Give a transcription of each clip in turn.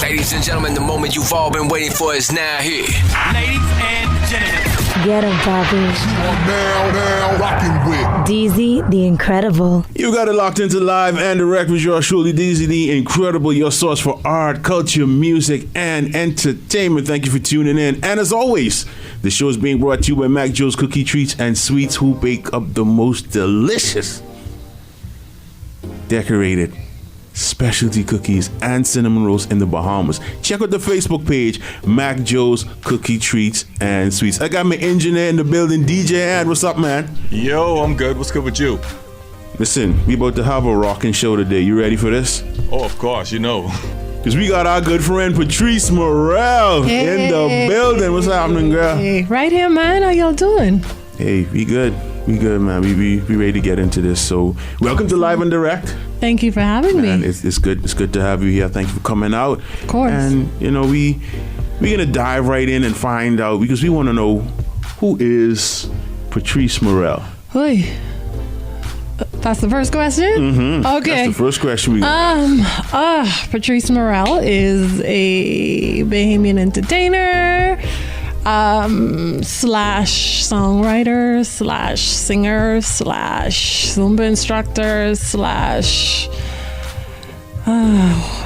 Ladies and gentlemen, the moment you've all been waiting for is now here. Ladies and gentlemen. Get him, Papi. Now, rocking with DZ the Incredible. You got it locked into Live and Direct with yours truly, DZ the Incredible, your source for art, culture, music, and entertainment. Thank you for tuning in. And as always, the show is being brought to you by Mac Joe's Cookie Treats and Sweets, who bake up the most delicious, decorated specialty cookies and cinnamon rolls in the Bahamas. Check out the Facebook page, Mac Joe's Cookie Treats and Sweets. I got my engineer in the building, DJ Ad. What's up, man? Yo, I'm good. What's good with you? Listen, we about to have a rocking show today. You ready for this? Oh, of course, you know. Because we got our good friend Patrice Murrell in the building. What's happening, girl? Hey, right here, man. How y'all doing? Hey, we good. We good, man. We ready to get into this. So, welcome to Live and Direct. Thank you for having me. It's good. It's good to have you here. Thank you for coming out. Of course. And you know, we're gonna dive right in and find out, because we want to know who is Patrice Murrell. Hey, that's the first question. Mm-hmm. Okay. That's the first question we got. Patrice Murrell is a Bahamian entertainer. Slash songwriter, slash singer, slash zumba instructor, slash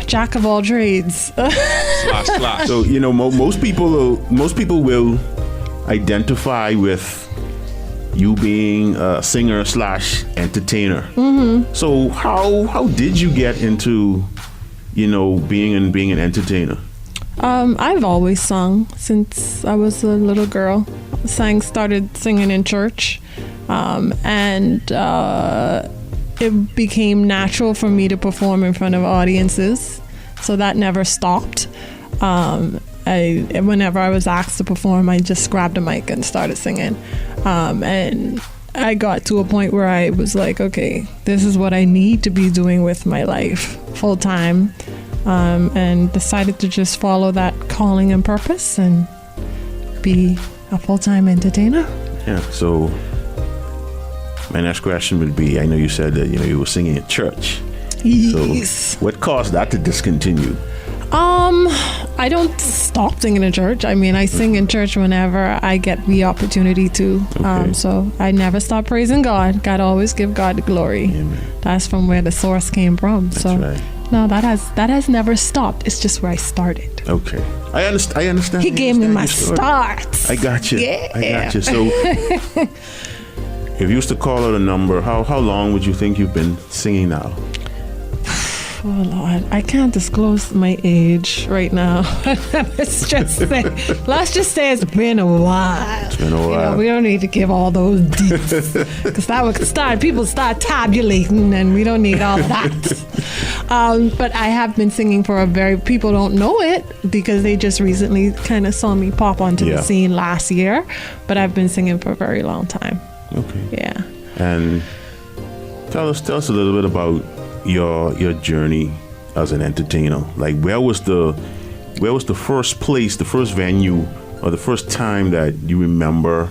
jack of all trades. Slash. So you know, most people will identify with you being a singer slash entertainer. Mm-hmm. So how did you get into, you know, being an entertainer? I've always sung since I was a little girl. Started singing in church, and it became natural for me to perform in front of audiences. So that never stopped. Whenever I was asked to perform, I just grabbed a mic and started singing. And I got to a point where I was like, okay, this is what I need to be doing with my life full time. And decided to just follow that calling and purpose and be a full-time entertainer. Yeah, so my next question would be, I know you said that, you know, you were singing in church. Yes. So what caused that to discontinue? I don't stop singing in church. I mean, I sing in church whenever I get the opportunity to. Okay. So I never stop praising God. God always give God the glory. Amen. That's from where the source came from. That's so right. No, that has never stopped. It's just where I started. Okay, I understand. He gave me my start. I got you. Yeah. I got you. So, if you used to call out a number, how long would you think you've been singing now? Oh Lord, I can't disclose my age right now. let's just say it's been a while. It's been a while. You know, we don't need to give all those deets because that would people start tabulating, and we don't need all of that. But I have been singing for people don't know it because they just recently kind of saw me pop onto the scene last year. But I've been singing for a very long time. Okay. Yeah. And tell us a little bit about your journey as an entertainer. Like, where was the first place, the first venue, or the first time that you remember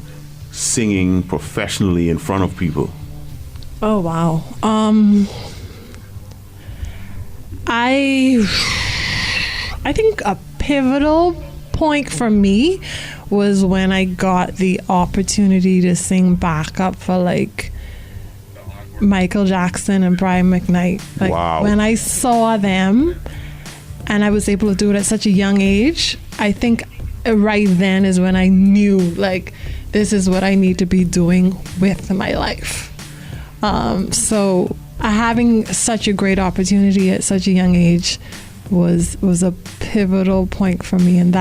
singing professionally in front of people? Oh wow. I think a pivotal point for me was when I got the opportunity to sing backup for like Michael Jackson and Brian McKnight. Like, wow. When I saw them and I was able to do it at such a young age, I think right then is when I knew, like, this is what I need to be doing with my life. So having such a great opportunity at such a young age was a pivotal point for me. And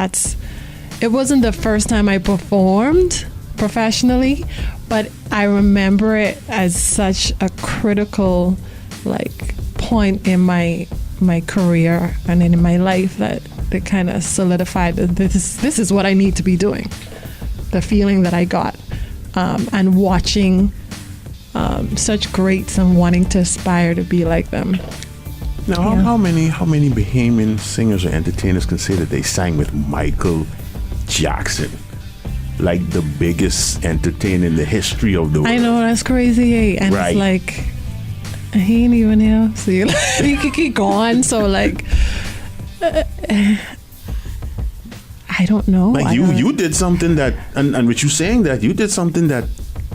it wasn't the first time I performed professionally, but I remember it as such a critical point in my career and in my life that kind of solidified that this is what I need to be doing. The feeling that I got and watching such greats and wanting to aspire to be like them. Now, how many Bahamian singers or entertainers can say that they sang with Michael Jackson? Like the biggest entertainer in the history of the world. I know, that's crazy. And right. It's like, he ain't even here. So you can keep going. So like, I don't know. Like you did something that, and with you saying that, you did something that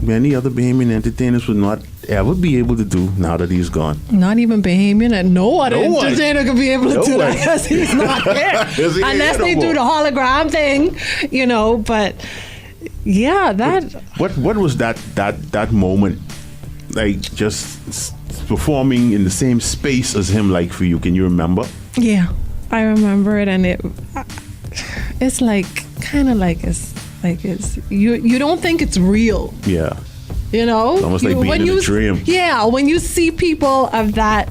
many other Bahamian entertainers would not ever be able to do now that he's gone. Not even Bahamian, and no other No one. entertainer could be able to No do that one. because he's not here. Yes, he ain't Unless here they no do the more. hologram thing, you know. But yeah, that. What was that moment like? Just performing in the same space as him, like for you? Can you remember? Yeah, I remember it, and it's like kind of like it's you don't think it's real, Yeah. you know. It's almost like being in a dream. Yeah, when you see people of that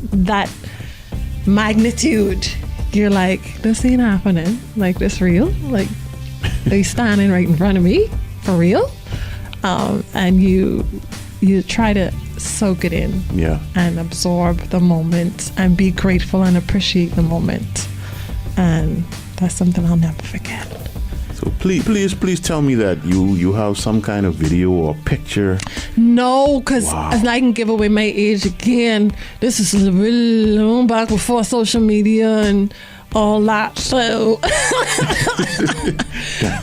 magnitude, you're like, this ain't happening. Like, this real? Like, they standing right in front of me for real? And you try to soak it in. Yeah. And absorb the moment and be grateful and appreciate the moment. And that's something I'll never forget. So please tell me that you have some kind of video or picture. No, because Wow. I can give away my age again. This is a really long back before social media and all that. So,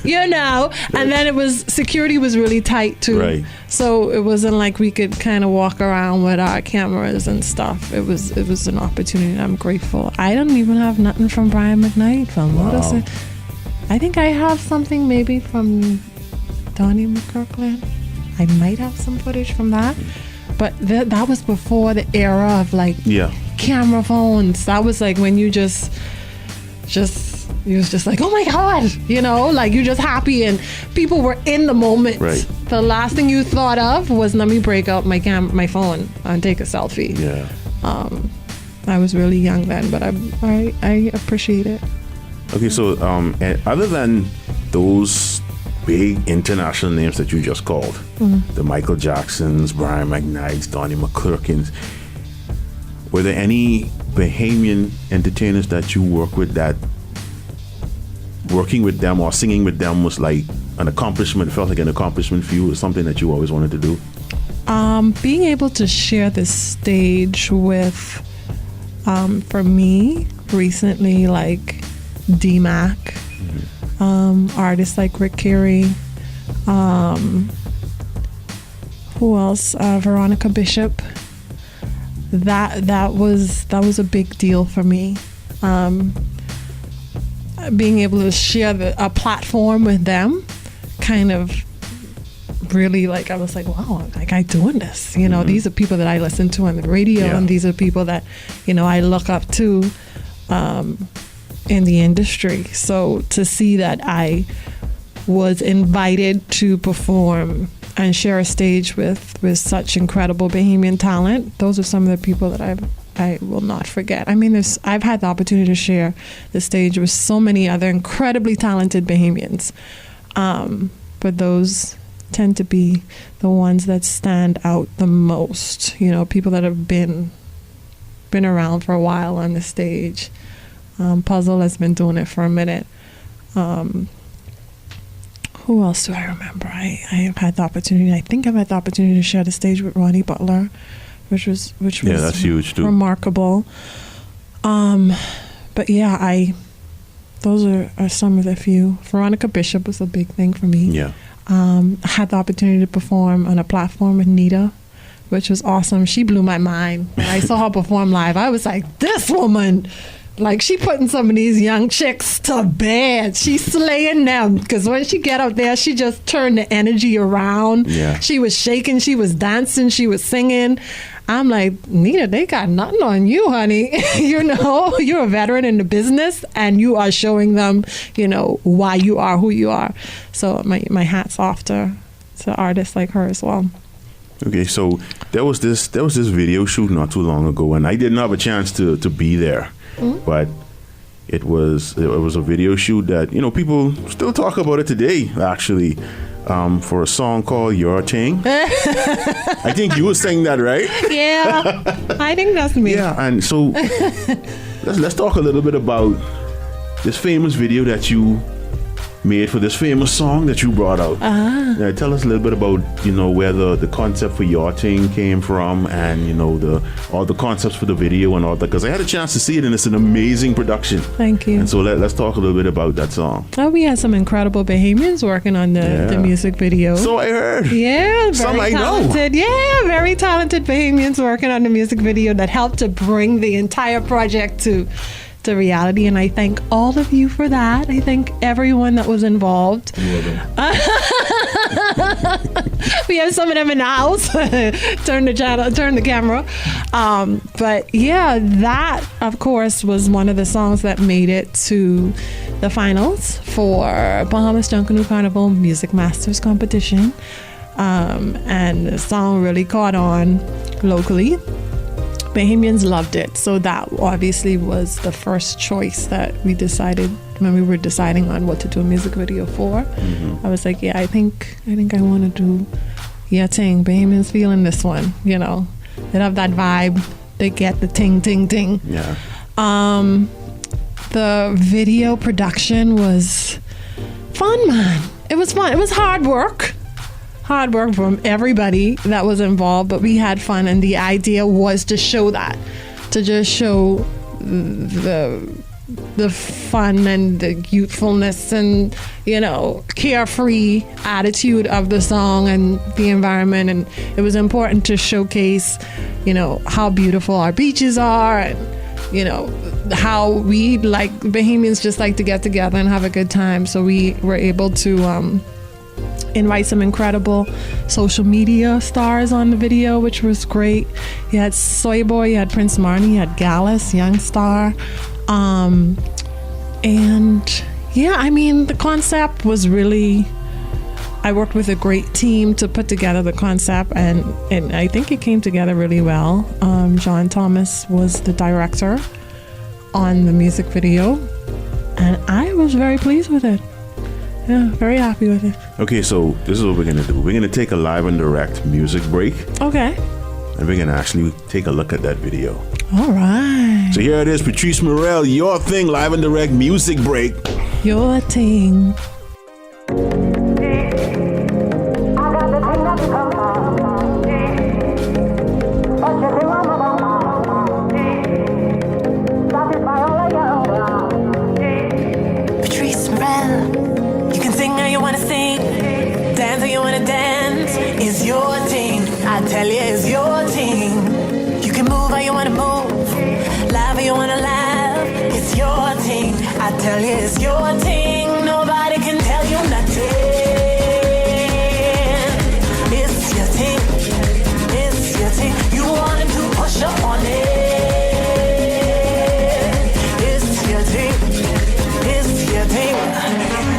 you know, and then security was really tight too. Right. So it wasn't like we could kind of walk around with our cameras and stuff. It was an opportunity, and I'm grateful. I don't even have nothing from Brian McKnight from Wow. Lotus. I think I have something maybe from Donnie McKirkland. I might have some footage from that. But that was before the era of like Yeah. camera phones. That was like when you just you was just like, oh my God, you know, like you're just happy and people were in the moment. Right. The last thing you thought of was let me break out my phone and take a selfie. Yeah. I was really young then, but I appreciate it. Okay, so and other than those big international names that you just called, the Michael Jacksons, Brian McKnights, Donnie McClurkins, were there any Bahamian entertainers that you work with that working with them or singing with them was like an accomplishment, felt like an accomplishment for you, or something that you always wanted to do? Being able to share the stage with, for me, recently, like D-Mac, artists like Rick Carey, who else? Veronica Bishop. That was a big deal for me. Being able to share a platform with them, kind of really like I was like, wow, like I'm doing this. You know, these are people that I listen to on the radio, Yeah. and these are people that, you know, I look up to in the industry. So to see that I was invited to perform and share a stage with such incredible Bahamian talent, those are some of the people that I will not forget. I mean, I've had the opportunity to share the stage with so many other incredibly talented Bahamians, but those tend to be the ones that stand out the most. You know, people that have been around for a while on the stage. Puzzle has been doing it for a minute. Who else do I remember? I have had the opportunity. I think I've had the opportunity to share the stage with Ronnie Butler, which was Yeah, that's huge too. remarkable. But yeah, those are some of the few. Veronica Bishop was a big thing for me. Yeah. I had the opportunity to perform on a platform with Nita, which was awesome. She blew my mind. When I saw her perform live, I was like, this woman, like, she putting some of these young chicks to bed. She's slaying them, because when she get up there, she just turned the energy around. Yeah. She was shaking, she was dancing, she was singing. I'm like, Nita, they got nothing on you, honey. You know, you're a veteran in the business, and you are showing them, you know, why you are who you are. So my hat's off to artists like her as well. Okay, so there was this video shoot not too long ago, and I didn't have a chance to be there, but it was a video shoot that, you know, people still talk about it today, actually, for a song called Your Thing. I think you were saying that, right? Yeah, I think that's me. Yeah, and so let's talk a little bit about this famous video that you made for this famous song that you brought out. Now, tell us a little bit about, where the concept for your thing came from, and all the concepts for the video and all that, because I had a chance to see it and it's an amazing production. Thank you. And so let's talk a little bit about that song. Oh, we had some incredible Bahamians working on the music video. So I heard. Yeah, Some very I know. talented. Yeah, very talented Bahamians working on the music video that helped to bring the entire project to reality, and I thank all of you for that. I thank everyone that was involved. We have some of them in the house. Turn the camera. But yeah, that of course was one of the songs that made it to the finals for Bahamas Junkanoo Carnival Music Masters competition. And the song really caught on locally. Bahamians loved it, so that obviously was the first choice that we decided when we were deciding on what to do a music video for. I was like, I think I want to do your ting. Bahamians feeling this one, they have that vibe. They get the ting ting ting. Yeah. The video production was fun, man. It was fun. It was hard work from everybody that was involved, but we had fun, and the idea was to show that, to just show the fun and the youthfulness and carefree attitude of the song and the environment. And it was important to showcase how beautiful our beaches are, and how we Bahamians just like to get together and have a good time. So we were able to invite some incredible social media stars on the video, which was great. You had Soy Boy, you had Prince Marnie, you had Gallus, Young Star. And the concept was really, I worked with a great team to put together the concept, and I think it came together really well. John Thomas was the director on the music video, and I was very pleased with it. Yeah, very happy with it. Okay, so this is what we're going to do. We're going to take a live and direct music break. Okay. And we're going to actually take a look at that video. All right. So here it is, Patrice Murrell, Your Thing, live and direct music break. Your Thing. Patrice Murrell. You can sing how you wanna sing, dance how you wanna dance. It's your thing, I tell you, it's your thing. You can move how you wanna move, laugh how you wanna laugh. It's your thing, I tell you, it's your thing. Nobody can tell you nothing. It's your thing, it's your thing. You wanted to push up on it. It's your thing, it's your thing.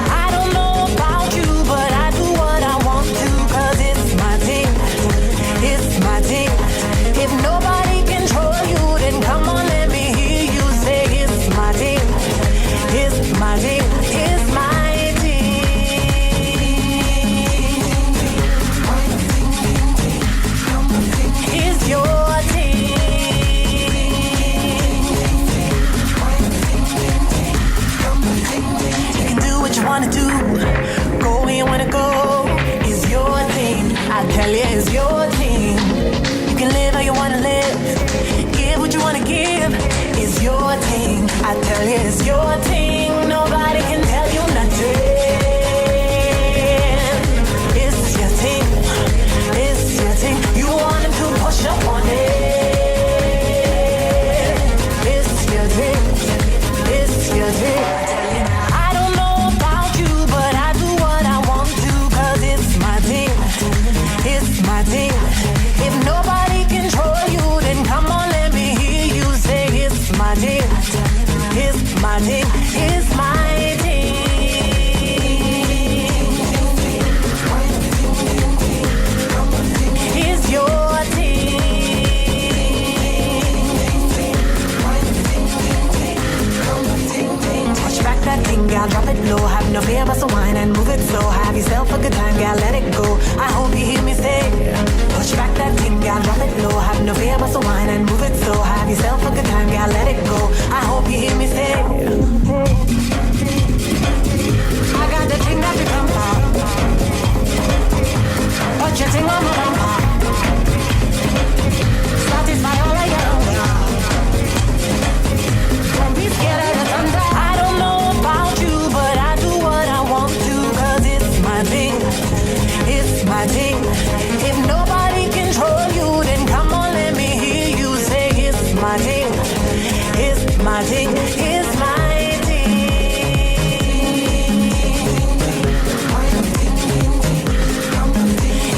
I don't know about you, but I do what I want to, 'cause it's my thing, it's my thing. If nobody control you, then come on, let me hear you say it's my thing, it's my thing, it's my thing. It's your thing. You can do what you wanna do, go where you wanna go. It's your thing, I tell you, it's your thing. You can live how you wanna live, give what you wanna give. It's your thing, I tell you, it's your thing. Nobody can tell you nothing. It's your thing, it's your thing. You wanted to push up on it. It's your thing, it's your thing. I don't know about you, but I do what I want to, 'cause it's my thing, it's my thing. If nobody control you, then come on, let me hear you say it's my thing, it's my thing, it's my thing. It's your thing. Push back that thing, gal, drop it low. Have no fear, bust a wine and move it slow. Have yourself a good time, gal, let it go. I hope you hear me say, push back that thing, gal, drop it low. Have no fear, bust a wine and move it slow. Have yourself a good time, gal, let it go. I hope you hear me say, I got the thing, it's my thing.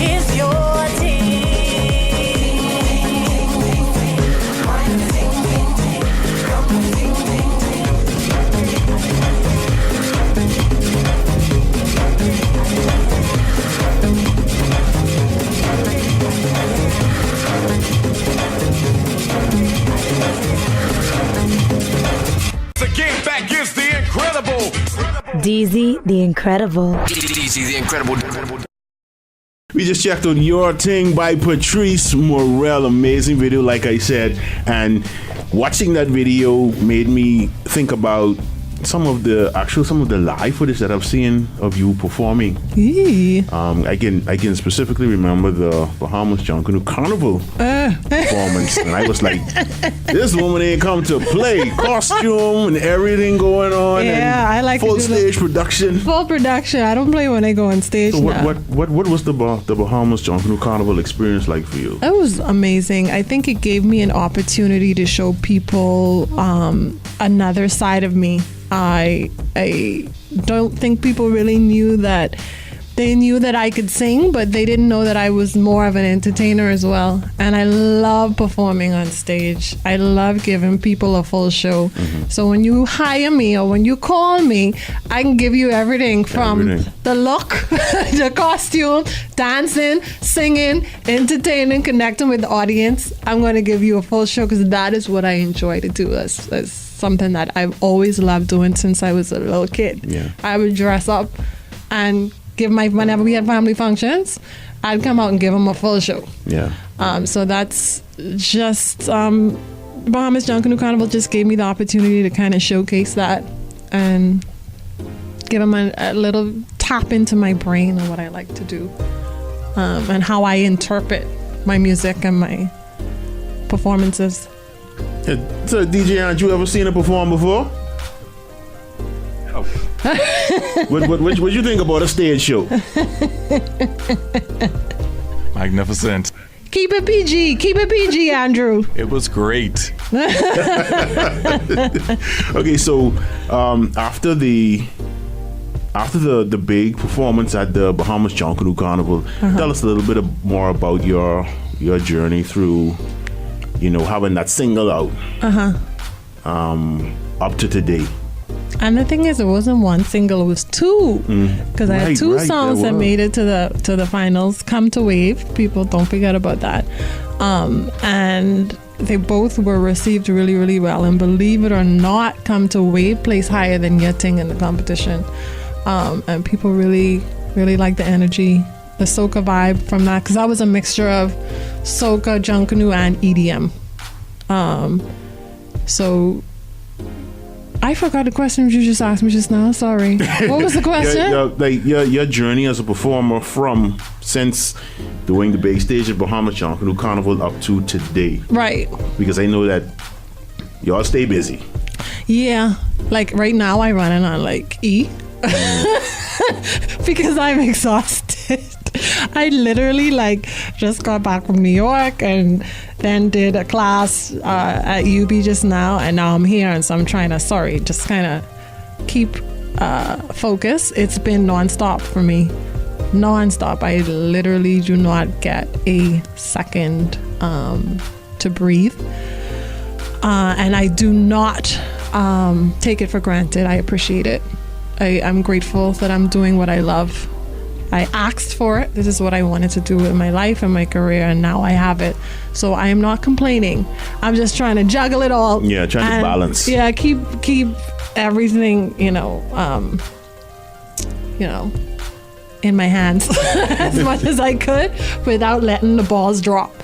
It's your thing. Again, back is the incredible. DZ the Incredible. Easy, the incredible. We just checked on Your Thing by Patrice Murrell. Amazing video, like I said. And watching that video made me think about some of the live footage that I've seen of you performing. Eee. I can specifically remember the Bahamas Junkanoo Carnival performance, and I was like, "This woman ain't come to play." Costume and everything going on. Yeah, and I like to full do stage production. Full production. I don't play when I go on stage. So now. what was the Bahamas Junkanoo Carnival experience like for you? It was amazing. I think it gave me an opportunity to show people another side of me. I don't think people really knew that. They knew that I could sing, but they didn't know that I was more of an entertainer as well. And I love performing on stage. I love giving people a full show. Mm-hmm. So when you hire me or when you call me, I can give you everything from the look, the costume, dancing, singing, entertaining, connecting with the audience. I'm going to give you a full show because that is what I enjoy to do. That's something that I've always loved doing since I was a little kid. Yeah. I would dress up and whenever we had family functions, I'd come out and give them a full show. Yeah. So that's just Bahamas Junkanoo Carnival just gave me the opportunity to kind of showcase that and give them a little tap into my brain and what I like to do and how I interpret my music and my performances. So DJ, aren't you ever seen her perform before? What you think about a stage show? Magnificent. Keep it PG, Andrew. It was great. Okay, so after the big performance at the Bahamas Junkanoo Carnival, tell us a little bit more about your journey through, having that single out up to today. And the thing is, it wasn't one single; it was two. Because I had two songs that made it to the finals. "Come to Wave," people don't forget about that. And they both were received really, really well. And believe it or not, "Come to Wave" placed higher than Your Thing in the competition. And people really, really liked the energy, the soca vibe from that. Because that was a mixture of soca, junkanoo, and EDM. So. I forgot the question you just asked me just now. Sorry. What was the question? your journey as a performer since doing the big stage at Bahamas Junkanoo Carnival up to today. Right. Because I know that y'all stay busy. Yeah. Like right now I run it on like E. Because I'm exhausted. I literally just got back from New York and then did a class at UB just now, and now I'm here, and so I'm trying to just kind of keep focus. It's been nonstop for me. Nonstop. I literally do not get a second to breathe. And I do not take it for granted. I appreciate it. I'm grateful that I'm doing what I love. I asked for it. This is what I wanted to do in my life and my career, and now I have it. So I am not complaining. I'm just trying to juggle it all. Yeah, trying to balance. Yeah, keep everything, in my hands as much as I could without letting the balls drop.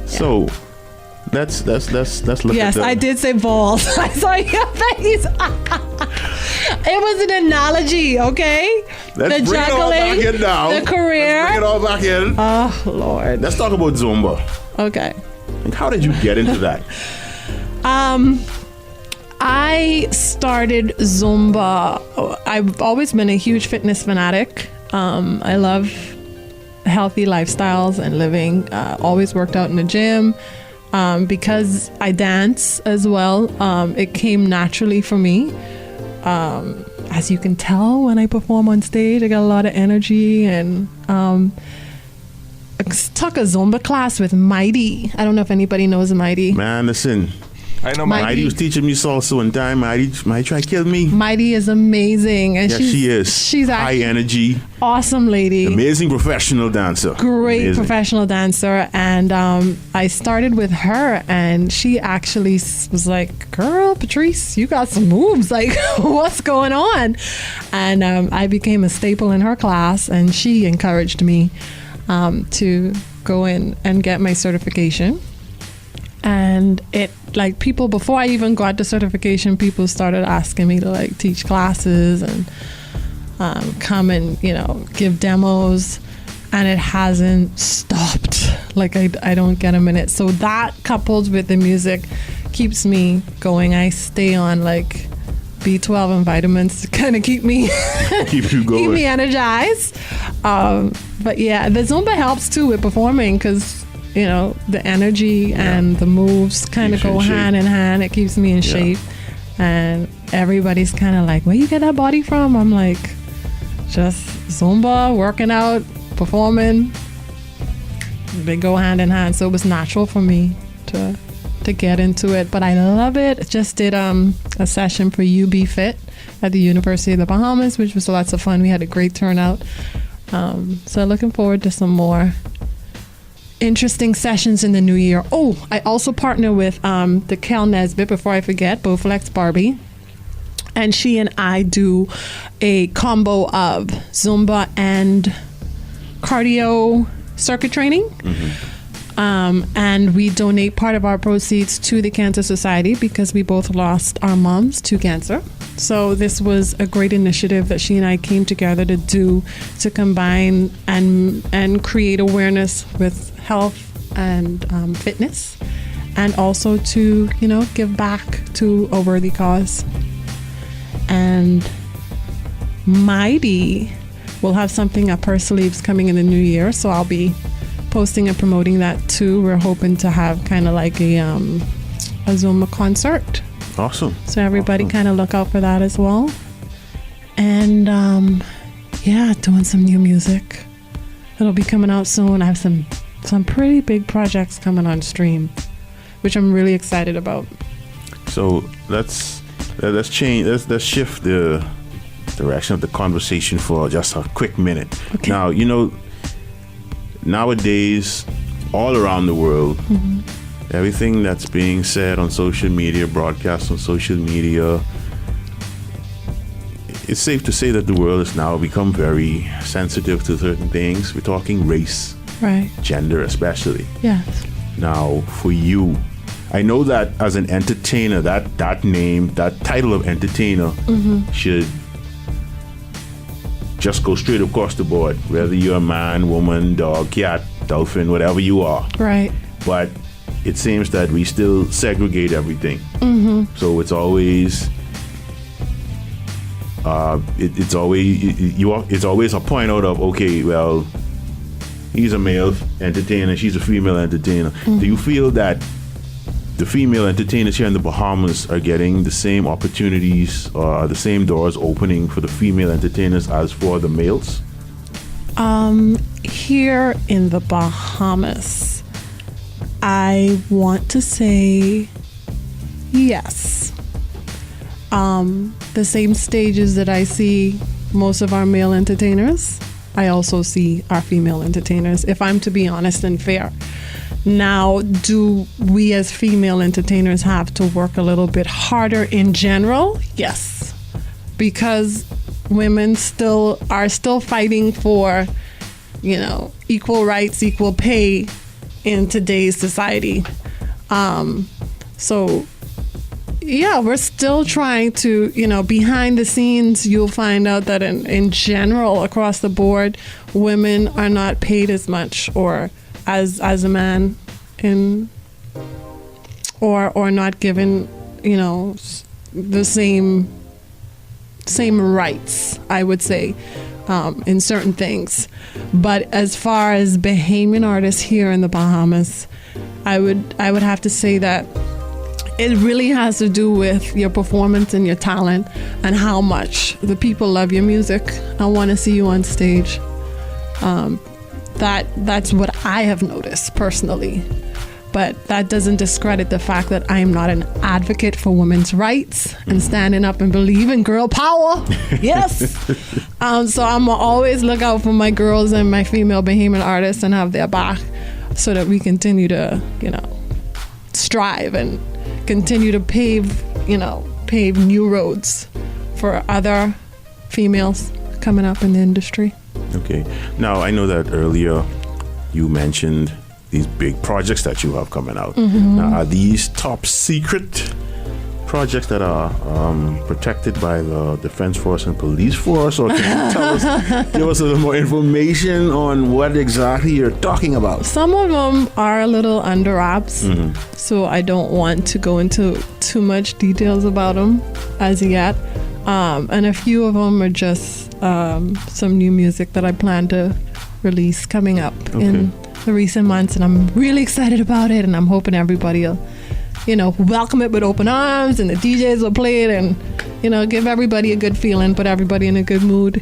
Yeah. So let's look yes, at I did say balls. I saw your face. It was an analogy, okay? Let's bring it all back in now. The career. Let's bring it all back in. Oh, Lord. Let's talk about Zumba. Okay. And how did you get into that? I started Zumba. I've always been a huge fitness fanatic. I love healthy lifestyles and living. Always worked out in the gym. Because I dance as well, it came naturally for me. As you can tell when I perform on stage, I got a lot of energy, and I took a zumba class with Mighty. I don't know if anybody knows Mighty. Man, listen. I know Mighty was teaching me salsa one time. Mighty try to kill me. Mighty is amazing, and Yeah, she is. She's high actually energy, awesome lady. amazing professional dancer. Great Amazing. professional dancer, and I started with her, and she actually was like, "Girl, Patrice, you got some moves. Like, what's going on?" And I became a staple in her class, and she encouraged me to go in and get my certification. And it, like, people, before I even got the certification, people started asking me to like teach classes and come and, you know, give demos, and it hasn't stopped. Like, I don't get a minute. So that, coupled with the music, keeps me going. I stay on like B12 and vitamins to kind of keep me Keep you going. keep me energized. But yeah, the Zumba helps too with performing, because you know the energy and the moves kind of Keeps you go in shape. hand in hand. It keeps me in shape, and everybody's kind of like, "Where you get that body from?" I'm like, just Zumba, working out, performing. They go hand in hand, so it was natural for me to get into it. But I love it. Just did a session for UB Fit at the University of the Bahamas, which was lots of fun. We had a great turnout. So looking forward to some more interesting sessions in the new year. Oh, I also partner with the Kel Nesbitt, before I forget, Bowflex Barbie. And she and I do a combo of Zumba and cardio circuit training. And we donate part of our proceeds to the Cancer Society, because we both lost our moms to cancer. So this was a great initiative that she and I came together to do, to combine and create awareness with health and fitness, and also to, you know, give back to a worthy cause. And Mighty will have something up her sleeves coming in the new year, so I'll be posting and promoting that too. We're hoping to have kind of like a Zumba concert, Awesome. so everybody Awesome. kind of look out for that as well. And yeah, doing some new music. It'll be coming out soon. I have some pretty big projects coming on stream, which I'm really excited about. So let's change. Let's shift the direction of the conversation for just a quick minute. Okay. Now, you know, nowadays, all around the world, everything that's being said on social media, broadcast on social media, it's safe to say that the world has now become very sensitive to certain things. We're talking race, Right. gender especially. Yes. Now, for you, I know that as an entertainer, that name, that title of entertainer should just go straight across the board, whether you're a man, woman, dog, cat, dolphin, whatever you are. Right. But it seems that we still segregate everything. So it's always it's always a point out of, okay, well, he's a male entertainer, she's a female entertainer. Do you feel that the female entertainers here in the Bahamas are getting the same opportunities or the same doors opening for the female entertainers as for the males? Here in the Bahamas, I want to say yes. The same stages that I see most of our male entertainers, I also see our female entertainers, if I'm to be honest and fair. Now, do we as female entertainers have to work a little bit harder in general? Yes. Because women are still fighting for, you know, equal rights, equal pay in today's society. So yeah, we're still trying to, you know, behind the scenes, you'll find out that in general, across the board, women are not paid as much or as a man or not given, you know, the same rights, I would say. in certain things. But as far as Bahamian artists here in the Bahamas, I would have to say that it really has to do with your performance and your talent and how much the people love your music and want to see you on stage. That's what I have noticed personally. But that doesn't discredit the fact that I am not an advocate for women's rights and standing up and believing girl power. Yes. So I'm always look out for my girls and my female Bahamian artists and have their back so that we continue to, strive and continue to pave new roads for other females coming up in the industry. Okay. Now, I know that earlier you mentioned these big projects that you have coming out. Now, are these top secret projects that are protected by the Defense Force and Police Force? Or can you tell us, give us a little more information on what exactly you're talking about? Some of them are a little under wraps, so I don't want to go into too much details about them as yet. And a few of them are just some new music that I plan to release coming up in the recent months, and I'm really excited about it, and I'm hoping everybody will, welcome it with open arms, and the DJs will play it, and, give everybody a good feeling, put everybody in a good mood.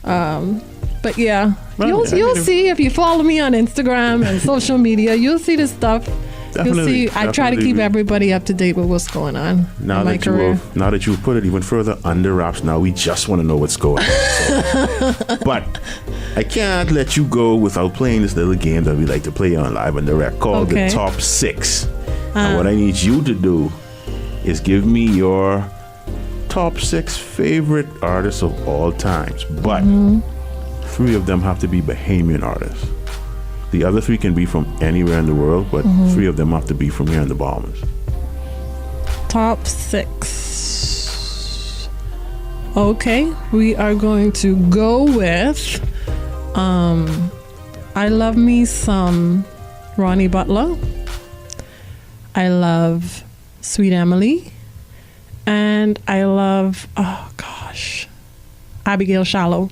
But yeah, you'll see if you follow me on Instagram and social media, you'll see this stuff. You'll see. I try to keep everybody up to date with what's going on in my career. Now that you've put it even further under wraps, now we just want to know what's going on. So. But I can't let you go without playing this little game that we like to play on Live and Direct called the Top 6. And what I need you to do is give me your top 6 favorite artists of all times. But 3 of them have to be Bahamian artists. The other 3 can be from anywhere in the world, but 3 of them have to be from here in the Bahamas. Top 6. Okay, we are going to go with I love me some Ronnie Butler. I love Sweet Emily. And I love, Abigail Shallow.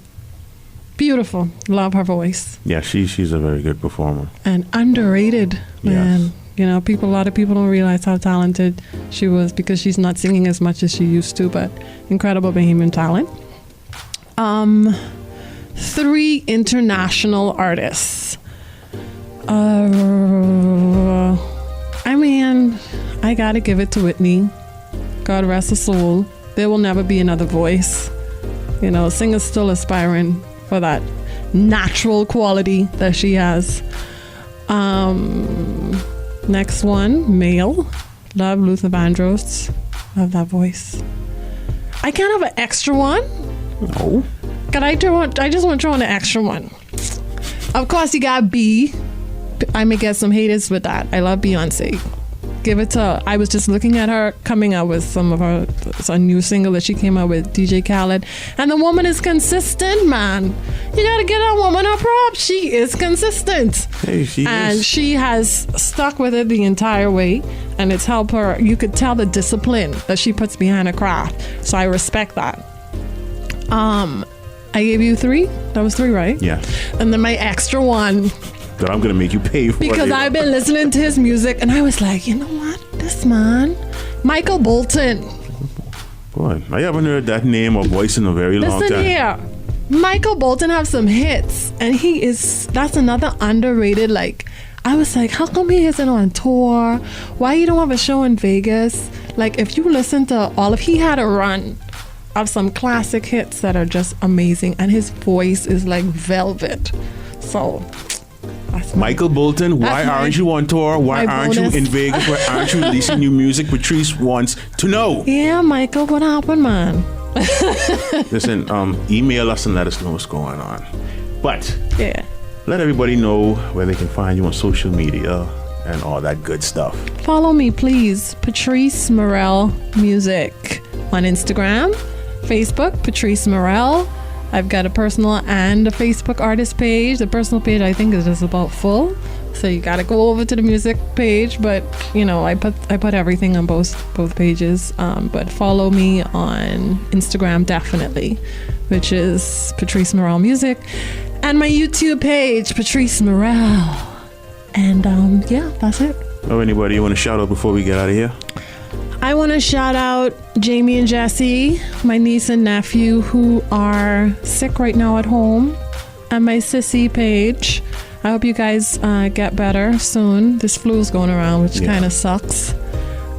Beautiful. Love her voice. Yeah, she's a very good performer. And underrated, man. Yes. A lot of people don't realize how talented she was because she's not singing as much as she used to, but incredible Bahamian talent. 3 international artists. I gotta give it to Whitney. God rest her soul. There will never be another voice. Singers still aspiring for that natural quality that she has. Next one, male. Love Luther Vandross. Love that voice. I can't have an extra one. No. I just want to throw in an extra one. Of course, you got B. I may get some haters with that. I love Beyonce. Give it to. I was just looking at her coming out with it's a new single that she came out with, DJ Khaled, and the woman is consistent, man. You gotta give that woman her props. She is consistent, and she has stuck with it the entire way, and it's helped her. You could tell the discipline that she puts behind her craft. So I respect that. I gave you 3. That was 3, right? Yeah. And then my extra one. That I'm gonna make you pay for because I've been listening to his music and I was like, you know what? This man, Michael Bolton. Boy, I haven't heard that name or voice in a very long time. Listen here. Michael Bolton have some hits and that's another underrated, I was like, how come he isn't on tour? Why you don't have a show in Vegas? If you listen to he had a run of some classic hits that are just amazing and his voice is like velvet. So Michael Bolton, why aren't you on tour? Why aren't you in Vegas? Why aren't you releasing new music? Patrice wants to know. Yeah, Michael, what happened, man? Listen, email us and let us know what's going on. But let everybody know where they can find you on social media and all that good stuff. Follow me, please. Patrice Murrell Music on Instagram, Facebook, Patrice Murrell. I've got a personal and a Facebook artist page. The personal page, I think, is just about full. So you gotta go over to the music page, but you know, I put everything on both pages. But follow me on Instagram definitely, which is Patrice Murrell Music, and my YouTube page, Patrice Murrell. And yeah, that's it. Oh, anybody you want to shout out before we get out of here? I want to shout out Jamie and Jesse, my niece and nephew, who are sick right now at home, and my sissy page. I hope you guys get better soon. This flu is going around, which kind of sucks.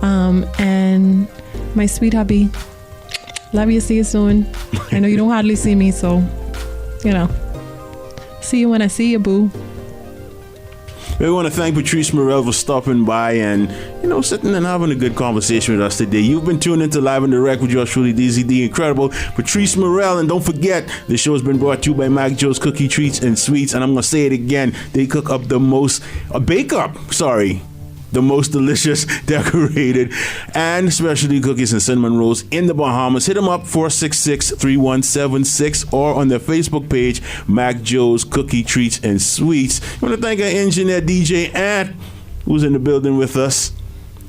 And my sweet hubby, love you, see you soon. I know you don't hardly see me, so, you know, see you when I see you, boo. We want to thank Patrice Murrell for stopping by and, you know, sitting and having a good conversation with us today. You've been tuned into Live and Direct with yours truly, DZ the Incredible, Patrice Murrell. And don't forget, the show has been brought to you by Mac Joe's Cookie Treats and Sweets. And I'm going to say it again. They cook up the most, the most delicious, decorated, and specialty cookies and cinnamon rolls in the Bahamas. Hit them up, 466-3176, or on their Facebook page, Mac Joe's Cookie Treats and Sweets. I want to thank our engineer, DJ Ant, who's in the building with us.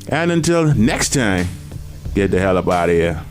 And until next time, get the hell up out of here.